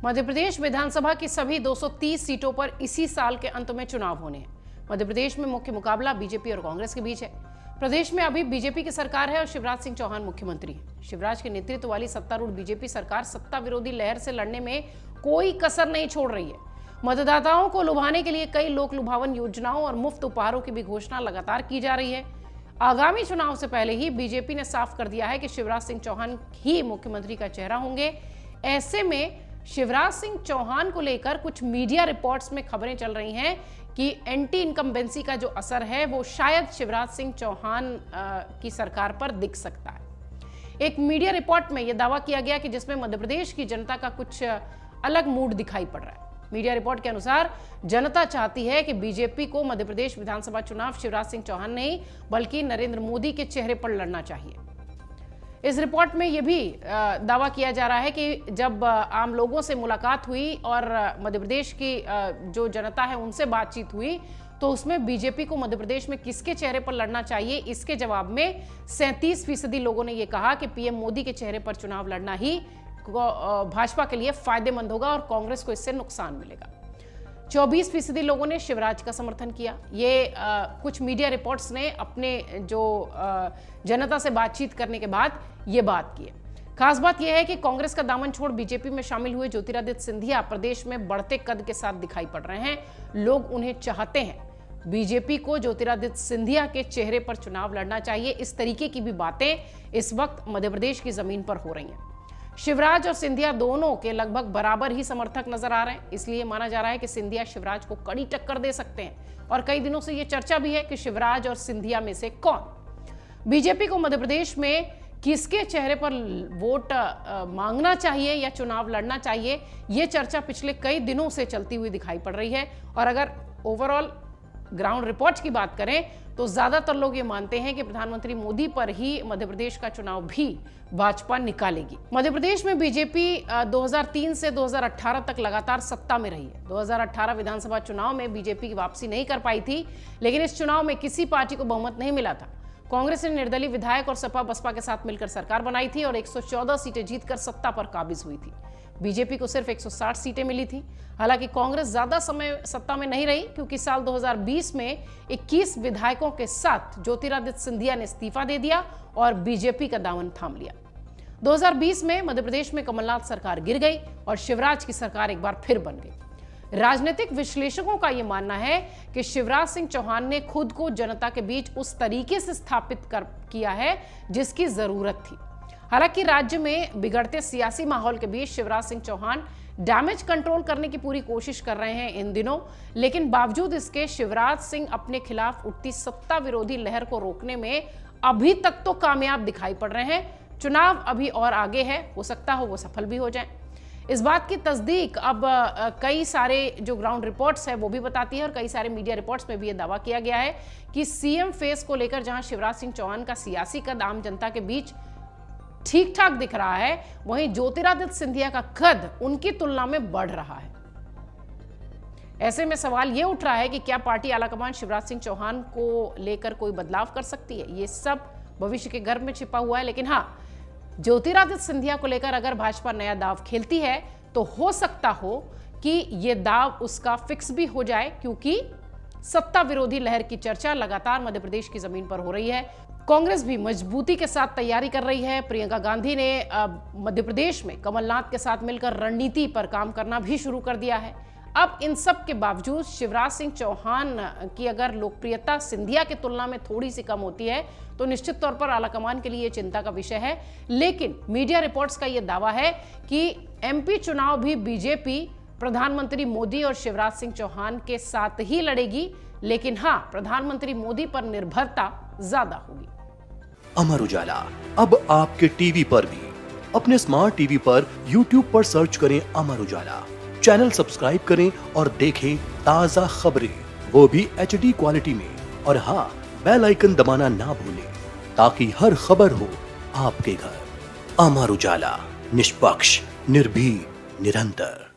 मध्य प्रदेश विधानसभा की सभी 230 सीटों पर इसी साल के अंत में चुनाव होने हैं। मध्य प्रदेश में मुख्य मुकाबला बीजेपी और कांग्रेस के बीच है। प्रदेश में अभी बीजेपी की सरकार है और शिवराज सिंह चौहान मुख्यमंत्री हैं। शिवराज के नेतृत्व वाली सत्तारूढ़ बीजेपी सरकार सत्ता विरोधी लहर से लड़ने में कोई कसर नहीं छोड़ रही है। मतदाताओं को लुभाने के लिए कई लोक लुभावन योजनाओं और मुफ्त उपहारों की भी घोषणा लगातार की जा रही है। आगामी चुनाव से पहले ही बीजेपी ने साफ कर दिया है कि शिवराज सिंह चौहान ही मुख्यमंत्री का चेहरा होंगे। ऐसे में शिवराज सिंह चौहान को लेकर कुछ मीडिया रिपोर्ट्स में खबरें चल रही हैं कि एंटी इनकम्बेंसी का जो असर है वो शायद शिवराज सिंह चौहान की सरकार पर दिख सकता है। एक मीडिया रिपोर्ट में यह दावा किया गया कि जिसमें मध्य प्रदेश की जनता का कुछ अलग मूड दिखाई पड़ रहा है। मीडिया रिपोर्ट के अनुसार जनता चाहती है कि बीजेपी को मध्य प्रदेश विधानसभा चुनाव शिवराज सिंह चौहान नहीं बल्कि नरेंद्र मोदी के चेहरे पर लड़ना चाहिए। इस रिपोर्ट में यह भी दावा किया जा रहा है कि जब आम लोगों से मुलाकात हुई और मध्य प्रदेश की जो जनता है उनसे बातचीत हुई तो उसमें बीजेपी को मध्य प्रदेश में किसके चेहरे पर लड़ना चाहिए, इसके जवाब में 37% लोगों ने यह कहा कि पीएम मोदी के चेहरे पर चुनाव लड़ना ही भाजपा के लिए फायदेमंद होगा और कांग्रेस को इससे नुकसान मिलेगा। 24% लोगों ने शिवराज का समर्थन किया। ये कुछ मीडिया रिपोर्ट्स ने अपने जो जनता से बातचीत करने के बाद ये बात की है। खास बात यह है कि कांग्रेस का दामन छोड़ बीजेपी में शामिल हुए ज्योतिरादित्य सिंधिया प्रदेश में बढ़ते कद के साथ दिखाई पड़ रहे हैं। लोग उन्हें चाहते हैं। बीजेपी को ज्योतिरादित्य सिंधिया के चेहरे पर चुनाव लड़ना चाहिए। इस तरीके की भी बातें इस वक्त मध्य प्रदेश की जमीन पर हो रही हैं। शिवराज और सिंधिया दोनों के लगभग बराबर ही समर्थक नजर आ रहे हैं। इसलिए माना जा रहा है कि सिंधिया शिवराज को कड़ी टक्कर दे सकते हैं और कई दिनों से यह चर्चा भी है कि शिवराज और सिंधिया में से कौन बीजेपी को मध्य प्रदेश में किसके चेहरे पर वोट मांगना चाहिए या चुनाव लड़ना चाहिए, यह चर्चा पिछले कई दिनों से चलती हुई दिखाई पड़ रही है। और अगर ओवरऑल ग्राउंड रिपोर्ट की बात करें तो ज्यादातर लोग ये मानते हैं कि प्रधानमंत्री मोदी पर ही मध्य प्रदेश का चुनाव भी भाजपा निकालेगी। मध्य प्रदेश में बीजेपी 2003 से 2018 तक लगातार सत्ता में रही है। 2018 विधानसभा चुनाव में बीजेपी की वापसी नहीं कर पाई थी, लेकिन इस चुनाव में किसी पार्टी को बहुमत नहीं मिला था। कांग्रेस ने निर्दलीय विधायक और सपा बसपा के साथ मिलकर सरकार बनाई थी और 114 सीटें जीतकर सत्ता पर काबिज हुई थी। बीजेपी को सिर्फ 160 सीटें मिली थी। हालांकि कांग्रेस ज्यादा समय सत्ता में नहीं रही क्योंकि साल 2020 में 21 विधायकों के साथ ज्योतिरादित्य सिंधिया ने इस्तीफा दे दिया और बीजेपी का दामन थाम लिया। 2020 में मध्य प्रदेश में कमलनाथ सरकार गिर गई और शिवराज की सरकार एक बार फिर बन गई। राजनीतिक विश्लेषकों का यह मानना है कि शिवराज सिंह चौहान ने खुद को जनता के बीच उस तरीके से स्थापित किया है जिसकी जरूरत थी। हालांकि राज्य में बिगड़ते सियासी माहौल के बीच शिवराज सिंह चौहान डैमेज कंट्रोल करने की पूरी कोशिश कर रहे हैं इन दिनों, लेकिन बावजूद इसके शिवराज सिंह अपने खिलाफ उठती सत्ता विरोधी लहर को रोकने में अभी तक तो कामयाब दिखाई पड़ रहे हैं। चुनाव अभी और आगे है, हो सकता हो वो सफल भी हो जाए। इस बात की तस्दीक अब कई सारे जो ग्राउंड रिपोर्ट्स है वो भी बताती है और कई सारे मीडिया रिपोर्ट्स में भी ये दावा किया गया है कि सीएम फेस को लेकर जहां शिवराज सिंह चौहान का सियासी कद आम जनता के बीच ठीक ठाक दिख रहा है, वहीं ज्योतिरादित्य सिंधिया का कद उनकी तुलना में बढ़ रहा है। ऐसे में सवाल यह उठ रहा है कि क्या पार्टी आलाकमान शिवराज सिंह चौहान को लेकर कोई बदलाव कर सकती है। ये सब भविष्य के गर्भ में छिपा हुआ है, लेकिन हाँ, ज्योतिरादित्य सिंधिया को लेकर अगर भाजपा नया दाव खेलती है तो हो सकता हो कि यह दाव उसका फिक्स भी हो जाए, क्योंकि सत्ता विरोधी लहर की चर्चा लगातार मध्य प्रदेश की जमीन पर हो रही है। कांग्रेस भी मजबूती के साथ तैयारी कर रही है। प्रियंका गांधी ने मध्य प्रदेश में कमलनाथ के साथ मिलकर रणनीति पर काम करना भी शुरू कर दिया है। अब इन सब के बावजूद शिवराज सिंह चौहान की अगर लोकप्रियता सिंधिया की तुलना में थोड़ी सी कम होती है तो निश्चित तौर पर आलाकमान के लिए यह चिंता का विषय है। लेकिन मीडिया रिपोर्ट्स का यह दावा है कि एमपी चुनाव भी बीजेपी प्रधानमंत्री मोदी और शिवराज सिंह चौहान के साथ ही लड़ेगी, लेकिन हाँ, प्रधानमंत्री मोदी पर निर्भरता ज्यादा होगी। अमर उजाला अब आपके टीवी पर भी। अपने स्मार्ट टीवी पर YouTube पर सर्च करें अमर उजाला, चैनल सब्सक्राइब करें और देखें ताजा खबरें, वो भी HD क्वालिटी में। और हाँ, बेल आइकन दबाना ना भूलें ताकि हर खबर हो आपके घर। अमर उजाला, निष्पक्ष, निर्भीक, निरंतर।